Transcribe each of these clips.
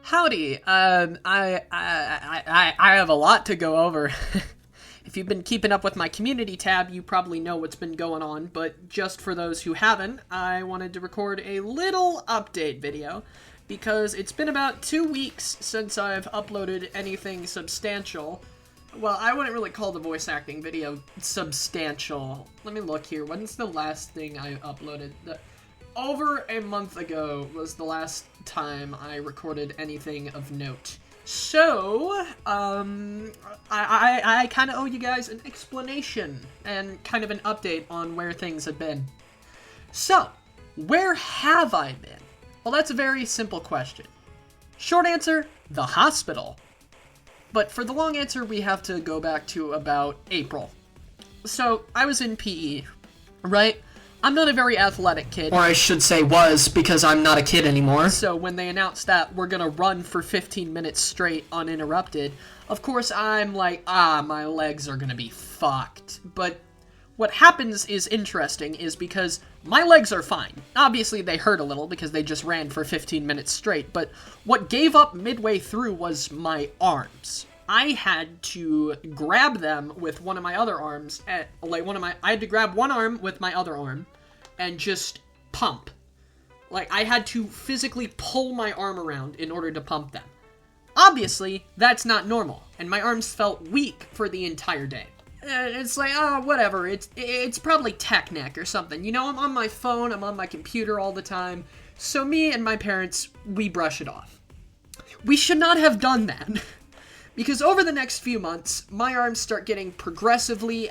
Howdy. I have a lot to go over. If you've been keeping up with my community tab, you probably know what's been going on, but just for those who haven't, I wanted to record a little update video because it's been about 2 weeks since I've uploaded anything substantial. Well, I wouldn't really call the voice acting video substantial. Let me look here. When's the last thing I uploaded? Over a month ago was the last time I recorded anything of note. So, I kind of owe you guys an explanation and kind of an update on where things have been. So, where have I been? Well, that's a very simple question. Short answer, the hospital. But for the long answer, we have to go back to about April. So, I was in PE, right? I'm not a very athletic kid. Or I should say was, because I'm not a kid anymore. So when they announced that we're gonna run for 15 minutes straight uninterrupted, of course I'm like, my legs are gonna be fucked. But what happens is interesting is because my legs are fine. Obviously they hurt a little because they just ran for 15 minutes straight, but what gave up midway through was my arms. I had to grab them with one of my other arms, I had to grab one arm with my other arm and just pump. Like, I had to physically pull my arm around in order to pump them. Obviously, that's not normal, and my arms felt weak for the entire day. It's like, whatever, it's probably tech neck or something. You know, I'm on my phone, I'm on my computer all the time, so me and my parents, we brush it off. We should not have done that. Because over the next few months, my arms start getting progressively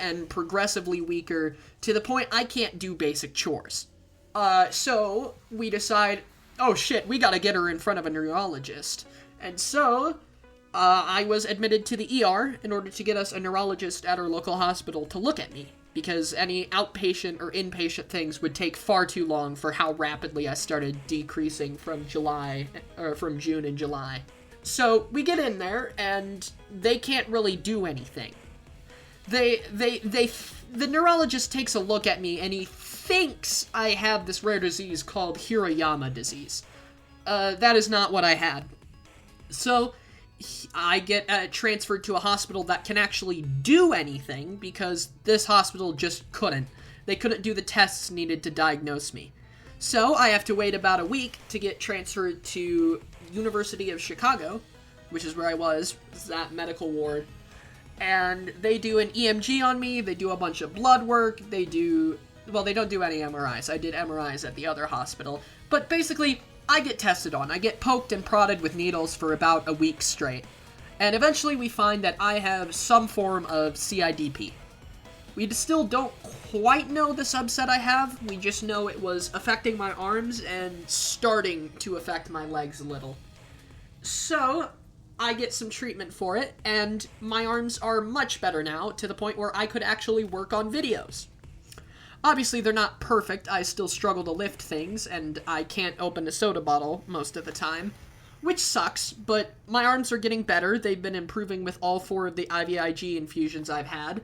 weaker to the point I can't do basic chores. So we decide, oh shit, we gotta get her in front of a neurologist. And so, I was admitted to the ER in order to get us a neurologist at our local hospital to look at me. Because any outpatient or inpatient things would take far too long for how rapidly I started decreasing from June and July. So, we get in there, and they can't really do anything. The neurologist takes a look at me, and he thinks I have this rare disease called Hirayama disease. That is not what I had. So, I get transferred to a hospital that can actually do anything, because this hospital just couldn't. They couldn't do the tests needed to diagnose me. So, I have to wait about a week to get transferred to University of Chicago, which is where I was that medical ward, and they do an EMG on me, they do a bunch of blood work, they don't do any MRIs. I did MRIs at the other hospital, but basically, I get tested on. I get poked and prodded with needles for about a week straight, and eventually we find that I have some form of CIDP. We still don't quite know the subset I have, we just know it was affecting my arms and starting to affect my legs a little. So, I get some treatment for it, and my arms are much better now, to the point where I could actually work on videos. Obviously, they're not perfect, I still struggle to lift things, and I can't open a soda bottle most of the time, which sucks, but my arms are getting better. They've been improving with all 4 of the IVIG infusions I've had,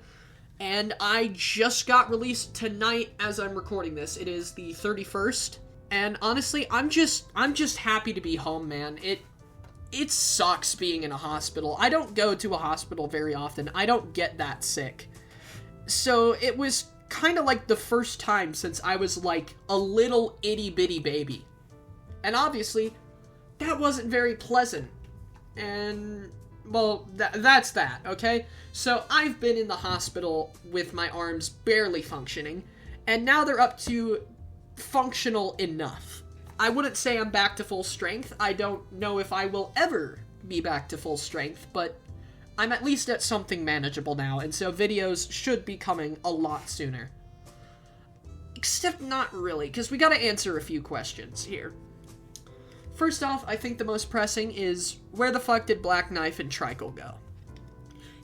and I just got released tonight as I'm recording this. It is the 31st, and honestly, I'm just happy to be home, man. It sucks being in a hospital. I don't go to a hospital very often. I don't get that sick. So it was kind of like the first time since I was like a little itty-bitty baby. And obviously, that wasn't very pleasant. And, well, that's that, okay? So I've been in the hospital with my arms barely functioning, and now they're up to functional enough. I wouldn't say I'm back to full strength. I don't know if I will ever be back to full strength, but I'm at least at something manageable now, and so videos should be coming a lot sooner. Except not really, because we gotta answer a few questions here. First off, I think the most pressing is, where the fuck did Black Knife and Tricle go?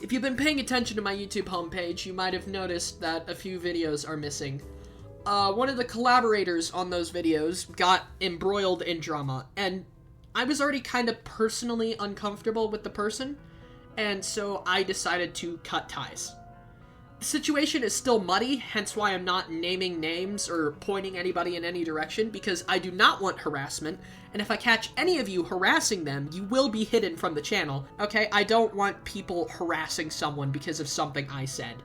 If you've been paying attention to my YouTube homepage, you might have noticed that a few videos are missing. One of the collaborators on those videos got embroiled in drama, and I was already kind of personally uncomfortable with the person, and so I decided to cut ties. The situation is still muddy, hence why I'm not naming names or pointing anybody in any direction, because I do not want harassment, and if I catch any of you harassing them, you will be hidden from the channel, okay? I don't want people harassing someone because of something I said.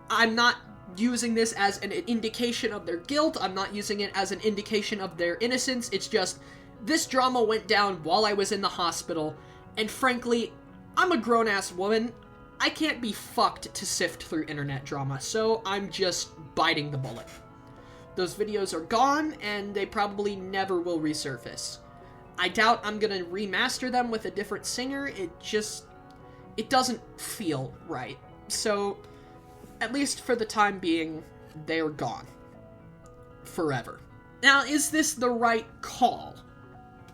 I'm not using this as an indication of their guilt, I'm not using it as an indication of their innocence, it's just, this drama went down while I was in the hospital, and frankly, I'm a grown-ass woman. I can't be fucked to sift through internet drama, so I'm just biting the bullet. Those videos are gone, and they probably never will resurface. I doubt I'm gonna remaster them with a different singer, it doesn't feel right. So, at least for the time being, they're gone. Forever. Now, is this the right call?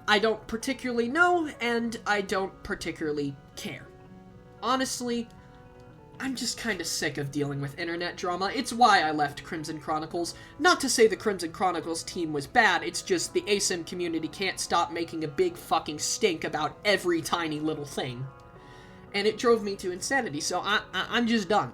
I don't particularly know, and I don't particularly care. Honestly, I'm just kinda sick of dealing with internet drama. It's why I left Crimson Chronicles. Not to say the Crimson Chronicles team was bad, it's just the ASIM community can't stop making a big fucking stink about every tiny little thing. And it drove me to insanity, so I'm just done.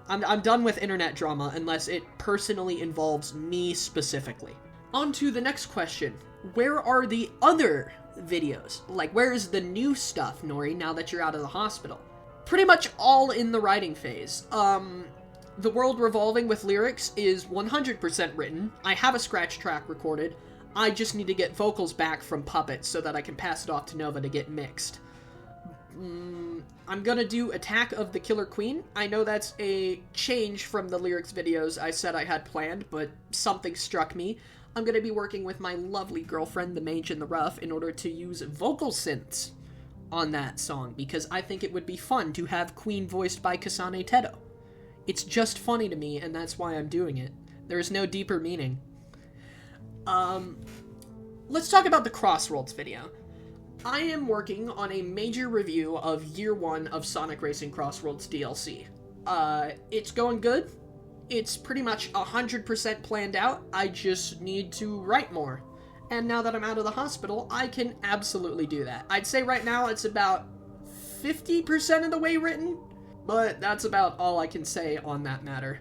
I'm done with internet drama unless it personally involves me specifically. On to the next question. Where are the other videos? Like, where is the new stuff, Nori, now that you're out of the hospital? Pretty much all in the writing phase. The World Revolving with lyrics is 100% written. I have a scratch track recorded. I just need to get vocals back from Puppet so that I can pass it off to Nova to get mixed. I'm gonna do Attack of the Killer Queen. I know that's a change from the lyrics videos I said I had planned, but something struck me. I'm gonna be working with my lovely girlfriend, the Mage in the Rough, in order to use vocal synths on that song, because I think it would be fun to have Queen voiced by Kasane Tedo. It's just funny to me, and that's why I'm doing it. There is no deeper meaning. Let's talk about the Crossroads video. I am working on a major review of Year 1 of Sonic Racing Crossroads DLC. It's going good. It's pretty much 100% planned out. I just need to write more. And now that I'm out of the hospital, I can absolutely do that. I'd say right now it's about 50% of the way written, but that's about all I can say on that matter.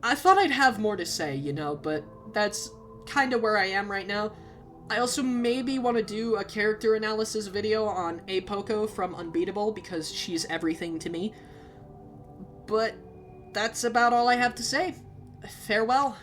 I thought I'd have more to say, you know, but that's kind of where I am right now. I also maybe want to do a character analysis video on Apoko from Unbeatable, because she's everything to me. But that's about all I have to say. Farewell.